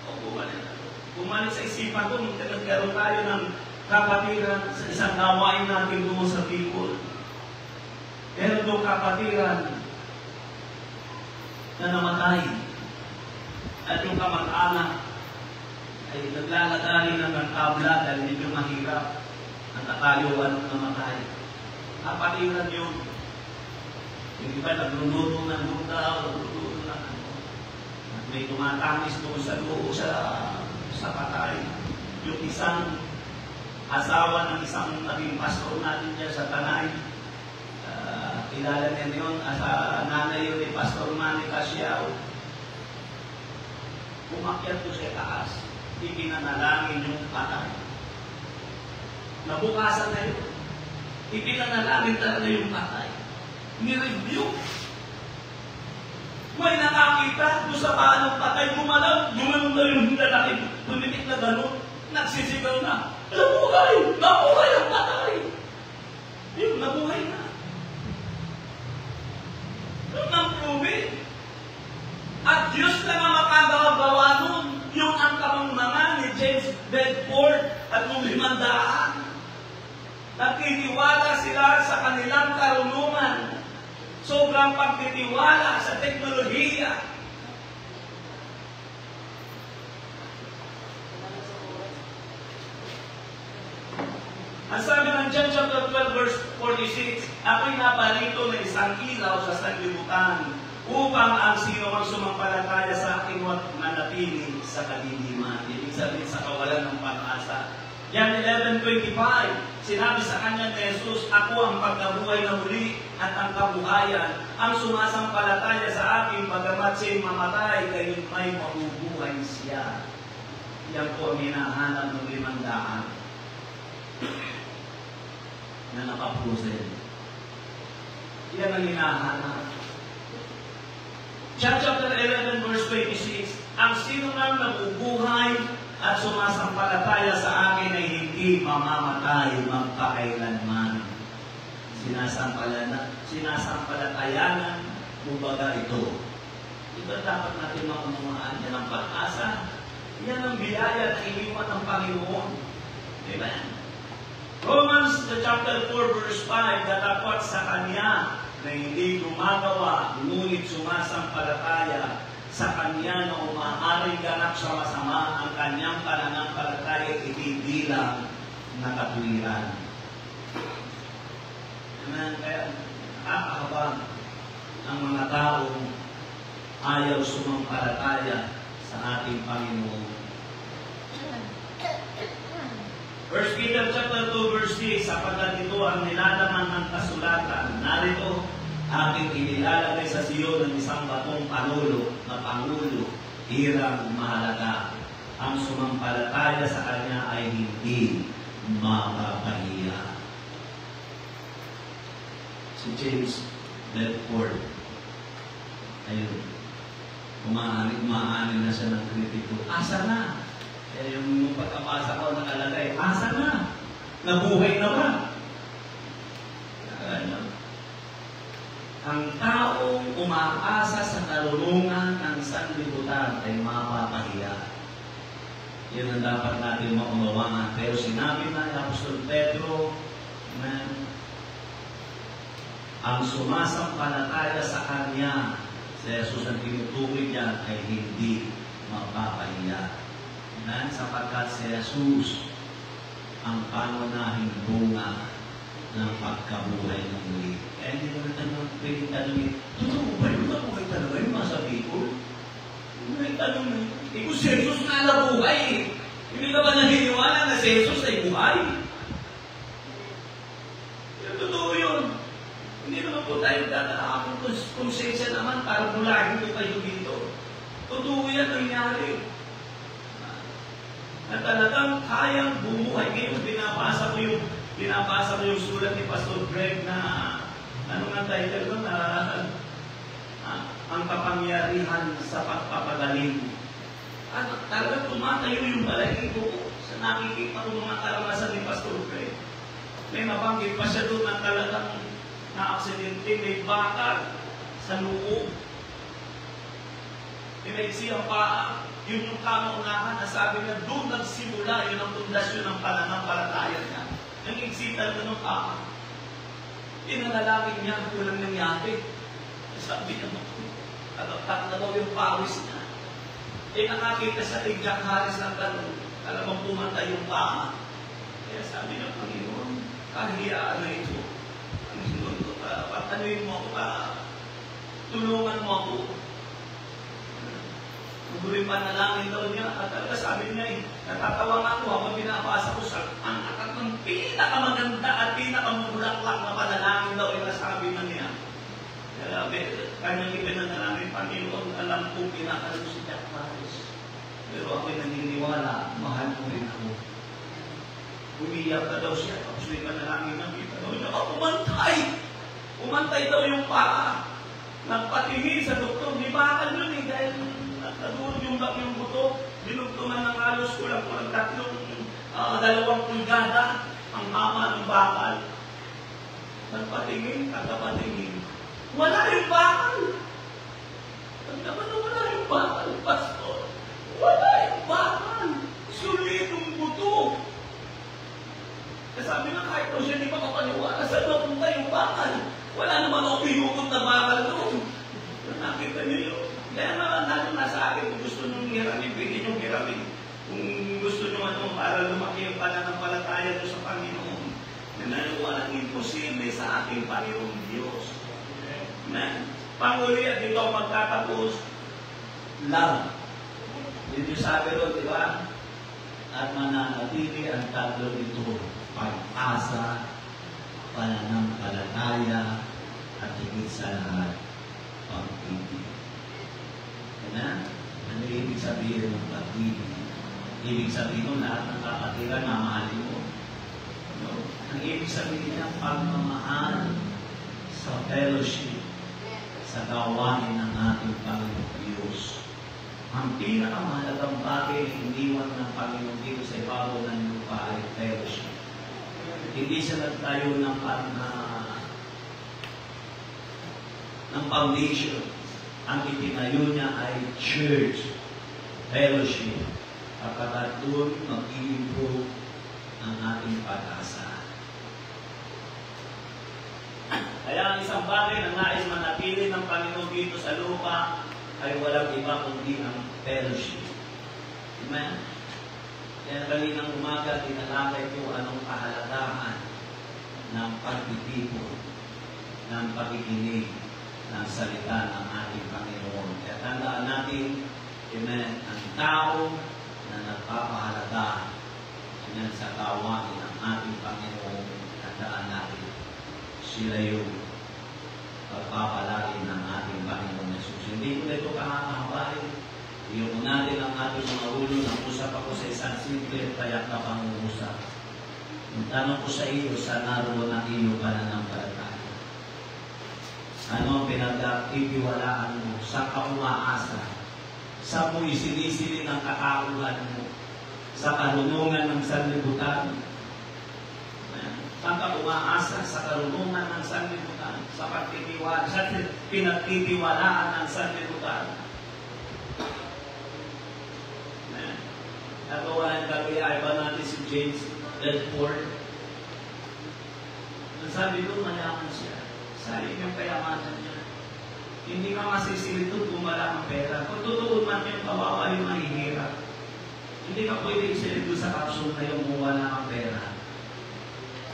O bumalik sa isipan ko, nagkaroon tayo ng kapatiran sa isang gawain natin doon sa people. Pero doon kapatiran na namatay. At yung kamag-anak ay naglalagay na ng tabla dahil medyo mahirap ang nakayuan ng namatay. Kapatiran yun. Yung iba nagluluto ng lugaw, nagluluto ng ano. At may tumatamis doon sa loob sa patay. Yung isang asawa ng isang naging pastor natin dyan sa Tanay. Kilala niya yun. Nanay yun ni Pastor Manny Casiao. Umakyat ko sa taas, ipinanalangin yung patay. Nabukasan na yun. Ipinanalangin talaga yung patay. Ni-review. May nakakita doon sa paa ng patay, gumalaw na yung lalaki, tumipit na gano'n, nagsisigaw na, nabuhay! Nabuhay ang patay! Yun, nabuhay na. Yun ang proving. At Diyos lang ang makagawa nun. Yung ang kamangmangan ni James Bedford at yung 500. Nagtitiwala sila sa kanilang karunungan. Sobrang pagtitiwala sa teknolohiya. Ang sabi ng John chapter 12 verse 46, ako'y naparito ng isang ilaw sa sanlibutan upang ang sino mang sumampalataya sa akin huwag manatili sa kadiliman. Ibig sabihin sa kawalan ng pag-asa. Yan 11:25, sinabi sa kanya ni Jesus, ako ang pagkabuhay na muli at ang kabuhayan. Ang sumasampalataya sa akin, bagamat siya'y mamatay, kayo't may mabubuhay siya. Yan po ang hinahanap ng 500 na nakapusin. Yan ang hinahanap. John chapter 11 verse 26, ang sino mang nabubuhay at sumasampalataya sa akin ay hindi mamamatay magpakailanman. Sinasampalatayanan, kumbaga ito. Ito dapat natin maunawaan. Yan ang pag-asa. Yan ang biyaya na iniwan ng Panginoon. Amen. Romans chapter 4 verse 5, datapot sa Kanya na hindi gumagawa, ngunit sumasampalataya sa Kanya na umaaring ganap sa masama, ang Kanyang pananampalataya itibilang na katuwiran. Amen. Kaya nakakahabang ang mga taong ayaw sumampalataya sa ating Panginoon. 1 Peter chapter 2 verse 6, sapagkat ito ang nilalaman ng kasulatan. Narito, ating inilalagay sa siyo ng isang batong Pangulo, hirang mahalaga. Ang sumampalataya sa Kanya ay hindi mapapahiya. Si James Bedford, ayun, umaanin na siya ng kritiko. Asa na? Eh, yung pagkapasa ko nakalagay, asa na? Nabuhay na ba? Ang taong umaasa sa karunungan ng sanlibutan ay mapapahiya. Yan ang dapat natin maunawaan. Pero sinabi na ni Apostol Pedro na ang sumasampalataya sa Kanya, si Jesus ang tinutukoy niya, ay hindi mapapahiya. Sapagkat si Jesus ang pangunahing bunga ng pagkabuhay ng muli. Kaya hindi naman tanong, pwedeng tanongin, totoo ba yung nabuhay talaga yung masabi ko? May tanong na yun. Kung si Jesus nga nabuhay, hindi ka ba naniniwala na si Jesus ay buhay? Totoo yun. Hindi naman po tayo tatahapon kung sensya naman para mulahin ko kayo dito. Totoo yan nangyari. Na talagang kayang bumuhay. Ngayon, binabasa ko yung sulat ni Pastor Greg na ano nga title doon? Ang kapangyarihan sa pagpapagaling. Talagang tumatayo yung balay ko sa nakikita ko mga karanasan ni Pastor Greg. May nabanggit pa siya doon na talagang na-aksidente, may bakal sa loob. Pinaiksi ang paa. Yun yung kamaunahan na sabi niya, doon nagsimula, yun ang pundasyon ng pananampalataya niya. Nang iksitan na ng paa. Inanalangin niya, walang nangyari. Sabi niya, tagatak na daw yung pawis niya. Nakakita siya ni Jack Harris ng tanong, talagang pumatay yung paa. Kaya sabi niya, Panginoon, kahiyaan na ito. Panginoon, patanuin mo ako, tulungan mo ako. Huling panalangin daw niya, at talaga sabi niya, natatawa nga ako habang binabasa ko sa ang pinakamaganda at pinakamulaklak na panalangin daw yung nasabi na niya. Kaya kanyang ipinanalangin, Panginoon, alam kong pinakalo si Jack Harris. Pero ako'y naniniwala, mahal mo rin ako. Umiyak na daw siya, tapos may panalangin na kita daw niya, umantay! Umantay daw yung paa. Nagpatingin sa doktor, di bakal yun eh, dahil nadurog yung buto, dinugtungan ng halos kulang 2 pulgada ang hama ng bakal. Nagpatingin, tagapatingin. Wala yung bakal! Wala yung bakal, Pastor. Wala yung bakal! Solidong buto! Sabi na kahit daw siya di makapaniwala, saan napunta yung bakal? Wala naman ako pinukot na bakal doon. Nakita niyo yun. Kaya naman nasa akin, kung gusto nyo hiramin, pwede nyo hiramin. Kung gusto nyo para lumaki yung pananampalataya nyo sa Panginoon, na naniwalang imposible sa ating Panginoong Diyos. Amen. Panguli at dito ako magtatapos, love. Dito sabi ron, di ba? At mananatili ang tatlo ito, pag-asa, pananampalataya, at higit sa lahat, pag-ibig. Na, ano ibig sabihin ng pag-ibig? Ibig sabihin ng lahat ng kapatiran, mamahalin mo. No? Ang ibig sabihin ng pagmamahal sa fellowship, sa gawain ng ating Panginoon Diyos. Ang pinakamahalagang bagay na iniwan ng Panginoon dito sa ibabaw ng lupa ay fellowship. Hindi siya nagtayo ng foundation. Ang itinayo niya ay church, fellowship. Kapag doon mag-i-improve ang ating pag-asa. Kaya ang isang bagay na nais manatili ng Panginoon dito sa lupa ay walang iba kundi ang fellowship. Amen? Kaya kaninang umaga, tinalakay ko anong kahalagahan ng pagtitipon, ng pakikinig, ng salita ng ating Panginoon. Kaya tandaan natin, Amen. Ang tao na nagpapahalaga sa gawain ng ating Panginoon, tandaan natin, sila yung pagpapalain ng ating Panginoon Jesus. Hindi ko ito kahakahawain. Iyon natin ang ating mga ulo. Nag-usap ako sa isang simple payak na pangungusap. Ang tanong ko sa iyo, saan naroon ang iyong pananampalataya? Ano ang pinag-iwalaan mo? Saan ka umaasa? Saan mo isinisili ng kakauhan mo? Sa karunungan ng sanlibutan? Saan ka umaasa? Sa karunungan ng sanlibutan? Sa pinagtitiwalaan ng sanlibutan? Nagawa ng kagaya ba natin si James Ledford? Ang sabi doon, mayaman siya. Sayang yung kayamanan niya. Hindi ka masisilito kung wala kang pera. Kung totoo man yung kawawa yung mahihirap. Hindi ka pwede isilito sa kapsul na yung kung wala kang pera.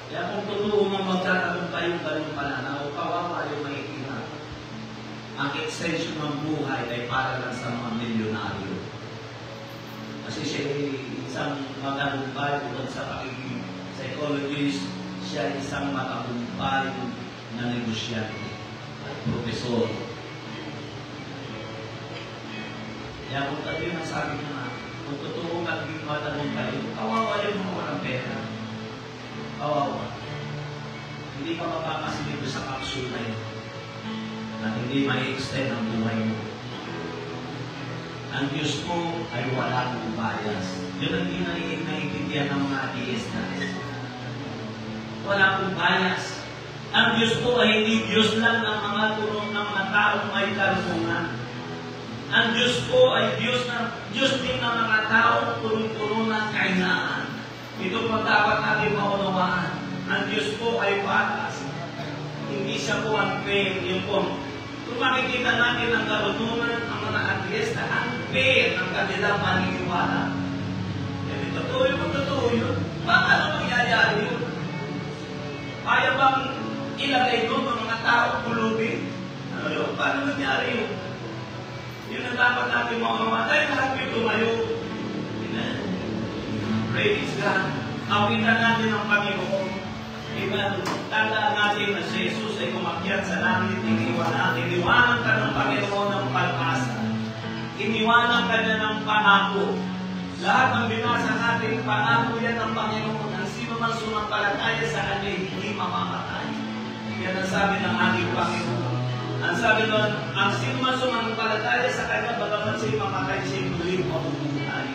Kaya kung totoo mang magkakaroon pa yung ganung pananaw, kawawa yung mahihirap. Ang extension ng buhay ay para lang sa mga milyonaryo. Kasi siya isang matagumpay bukod sa pagiging psychologist, siya isang matagumpay na negosyante at profesor. Kaya kung tabi ang sabi na, kung totoo magiging matagumpay, kawawa yung mga walang pera. Kawawa. Hindi ka mapakasilito sa kapsul na yun at hindi mai-extend ang buhay mo. Ang Diyos ko ay wala kong bias. Yun ang naiintindihan ng mga atheistas. Wala kong bias. Ang Diyos ko ay hindi Diyos lang ng mga turong ng mga taong may karunungan. Ang Diyos ko ay Diyos din ng mga taong turong-turong ng kahinaan. Ito po dapat natin maunawaan. Ang Diyos ko ay patas. Hindi siya po unfair. Yung po, kung makikita natin ang karunungan ng mga atheista, unfair ang kanilang paniniwala. Hindi totoo yun. Paano mangyayari yun? Kaya bang ilagay doon ng mga taong pulubi? Ano yun? Paano nangyari yun? Yun ang dapat natin maunawaan. Tayo lahat yung tumayo. Praise God. Awitan natin ang Panginoon. Amen. Tandaan natin na si Jesus ay kumakyat sa langit. Iniwanan ka ng Panginoon ng pag-asa. Iniwanan ka niya ng pangako. Lahat ng binasa natin, pangako yan ng Panginoon. Ang sino man sumampalataya sa Kanya, hindi mamamatay. Yan ang sabi ng ating Panginoon. Ang sabi doon, ang sino man sumampalataya sa Kanya, bagamat siya mamatay, siya muling mabubuhay.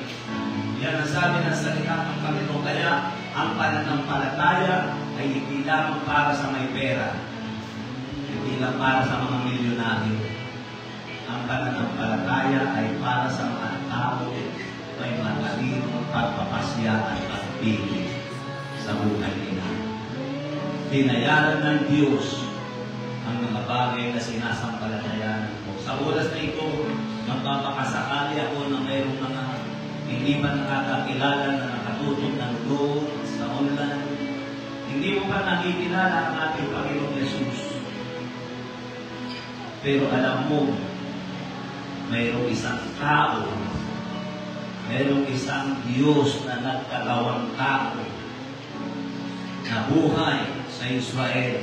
Yan ang sabi ng salita ng Panginoon. Kaya, ang pananampalataya ay hindi lamang para sa may pera. Hindi lang para sa mga milyonaryo. Ang pananampalataya ay para sa mga tao may matalinong pagpapasya at pagpili sa buhay nila. Binayaran ng Diyos ang mga bagay na sinasampalatayanan mo. Sa oras na ito, magpapakasakali ako na mayroong mga hindi pa nakakakilala na nakatutok ng Lord sa online. Hindi mo pa nakikilala ang ating Panginoong Jesus. Pero alam mo, mayroong isang tao, mayroong isang Diyos na nagkagawang tao na buhay sa Israel,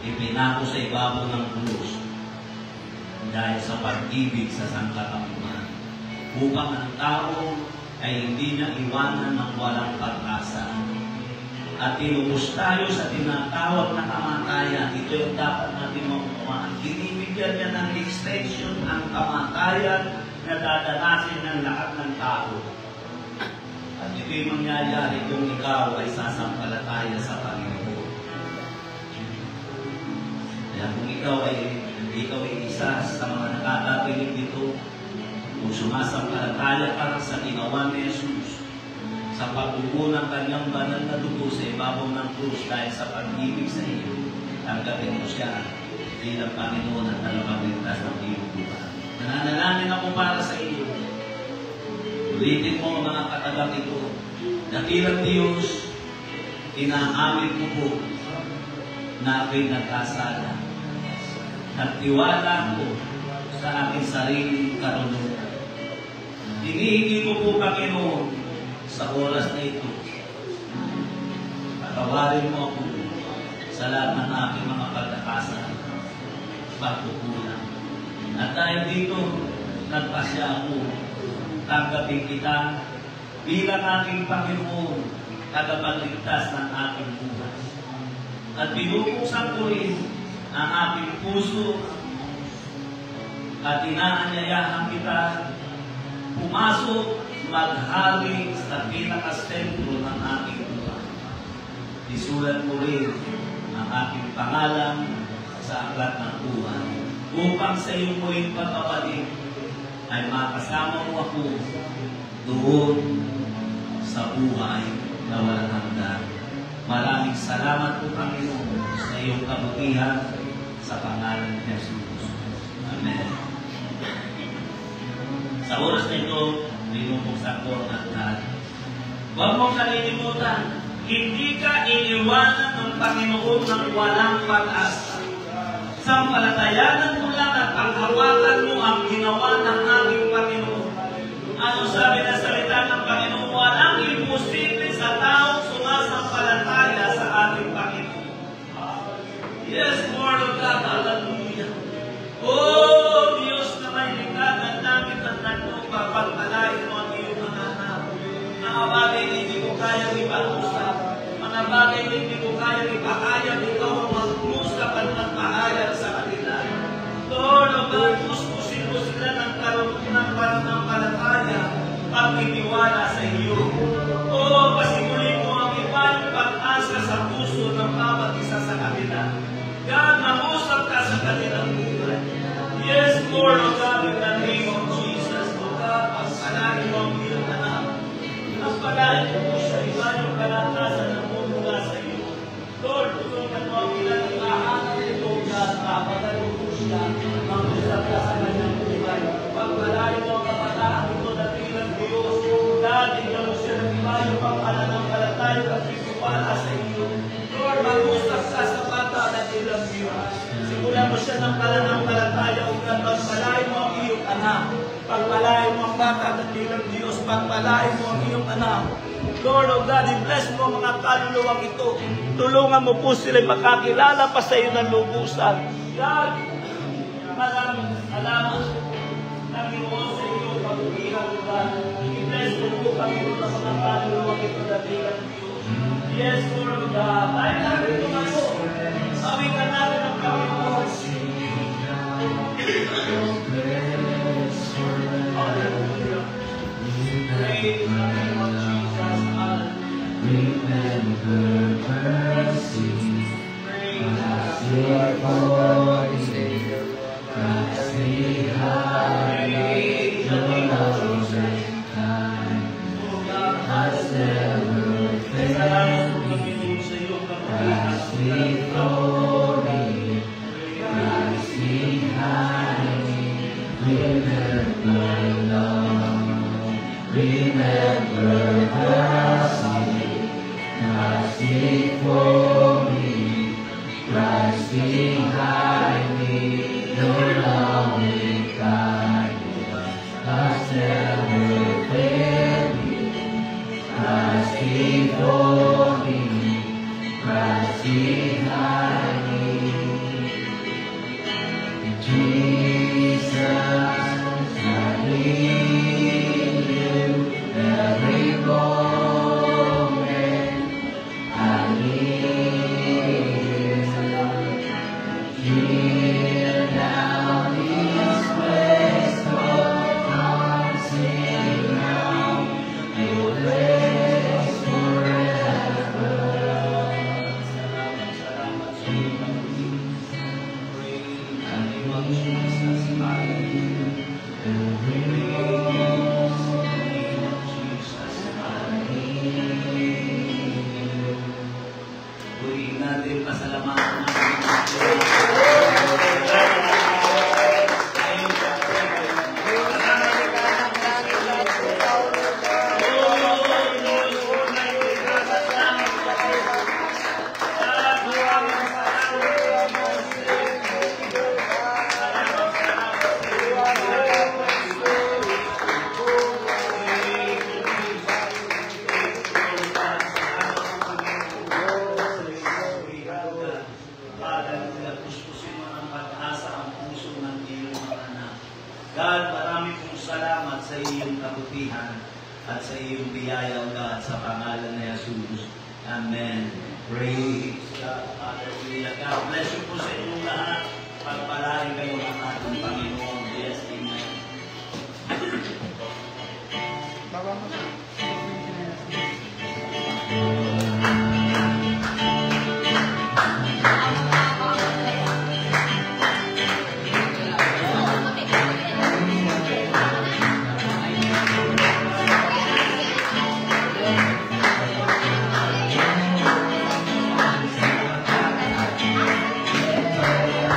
ipinako sa ibabaw ng krus dahil sa pag-ibig sa sangkatauhan, upang ang tao ay hindi niya iwanan ng walang pag-asa. At tinubos tayo sa tinatawag na kamatayan. Ito yung dapat natin maunawaan. Binibigyan niya ng extension ang kamatayan na dadanasin ng lahat ng tao. At ito yung mangyayari kung ikaw ay sasampalataya sa Panginoon. Kaya kung ikaw ay isa sa mga nakakapilig dito, kung sumasampalataya ka sa ginawa ni Jesus, sa pagbuo ng kanyang banal na dugo sa ibabaw ng krus dahil sa pag-ibig sa iyo, tanggapin mo siya bilang Panginoon at tagapagligtas ng iyong buhay. Nananalangin ako para sa iyo. Ulitin mo mga katagang ito. Dakilang Diyos, inaamin ko po na ako'y nagkasala. Nagtiwala ko sa aking sariling karunungan. Hinihingi ko po, Panginoon, sa oras na ito, patawarin mo ako sa lahat ng aking mga pagkakasala, pagkukulang. At dahil dito, nagpasya ako, tanggapin kita bilang aking Panginoon, tagapagligtas ng aking buhay. At binubuksan ko rin ang aking puso at inaanyayahan kita pumasok, maghari sa pinakasentro ng aking buhay. Isulat ko rin ang aking pangalan sa aklat ng buhay upang sa iyong muling pagkabalik ay makasama mo ako doon sa buhay na walang hanggan. Maraming salamat po, Panginoon, sa iyong kabutihan sa pangalan ni Jesus. Amen. Sa oras na ito, binubuksan ko ang aklat. Huwag mong kalilimutan, hindi ka iniwanan ng Panginoon ng walang pag-asa. Sampalatayanan mo lang at paghawakan mo ang ginawa ng aking Panginoon. Ano sabi na salita ng Panginoon? Walang imposible sa taong sumasampalataya sa ating Panginoon. Yes, Lord of God, hallelujah. Oh, Diyos na may likha ng langit at ng lupa, pagpalain mo ang iyong mga anak. Mga bagay na hindi ko kayang ipag-usap. Mga bagay na hindi ko kayang ipakayang, ikaw ang mag-usap at magpahayag sa kanila. Lord of God, puspusin mo sila ng karoon ng pananampalataya at iniwala sa iyo. Oh, pasimulin mo ang ibang pag-asa sa puso ng bawat isa sa kanila. God, mag-usap ka sa kanilang buhay. Yes, Lord, O God, in the name of Jesus, O God, pagpalain mo ang iyong anak. Pagpalain mo sa iba yung kalakasan ng mundo sa iyo. Lord, tulungan mo ang ilang imahanan nito, O God, kapagalo mo siya, mag-usap ka sa kanyang buhay. Pagpalain mo ang kabataan ito na bilang Diyos. God, ikaw mo siya ng iba yung pagpananampalataya at ikuwala sa iyo. Lord, mag-usap ka sa bata na bilang Diyos. Simulan mo siya ng pananampalataya, O God, pagpalain mo ang iyong anak. Pagpalain mo ang bata na bilang Diyos. Pagpalain mo ang iyong anak. Lord, O God, i-bless mo ang mga kaluluwang ito. Tulungan mo po sila makakilala pa sa iyo ng lubusan. God, maraming salamat. Panginoon sa iyo, pag-uwihan, O God. I-bless mo po, Panginoon, ang mga kaluluwang ito na bilang Diyos. Yes, Lord, O God. Ay, namin tumayo. Sawin ka namin ang Panginoon. Hallelujah. Praise the name of Jesus. Remember mercy, your voice, high, your loving kind has never failed me. Christ before me, Christ behind me. Remember love, remember mercy. Christ before me, Christ behind me. Your loving kindness has never failed me. Christ before me, Christ behind me. Jesus, I need you every moment. I need you. Hear now these ways, come sing now. Your grace forever. Purihin natin, pasalamatan natin. Amen. Praise God. Hallelujah. God bless you po sa inyong lahat. Pagpalain kayo ng ating Panginoon. Yes, amen. Baba mo siya.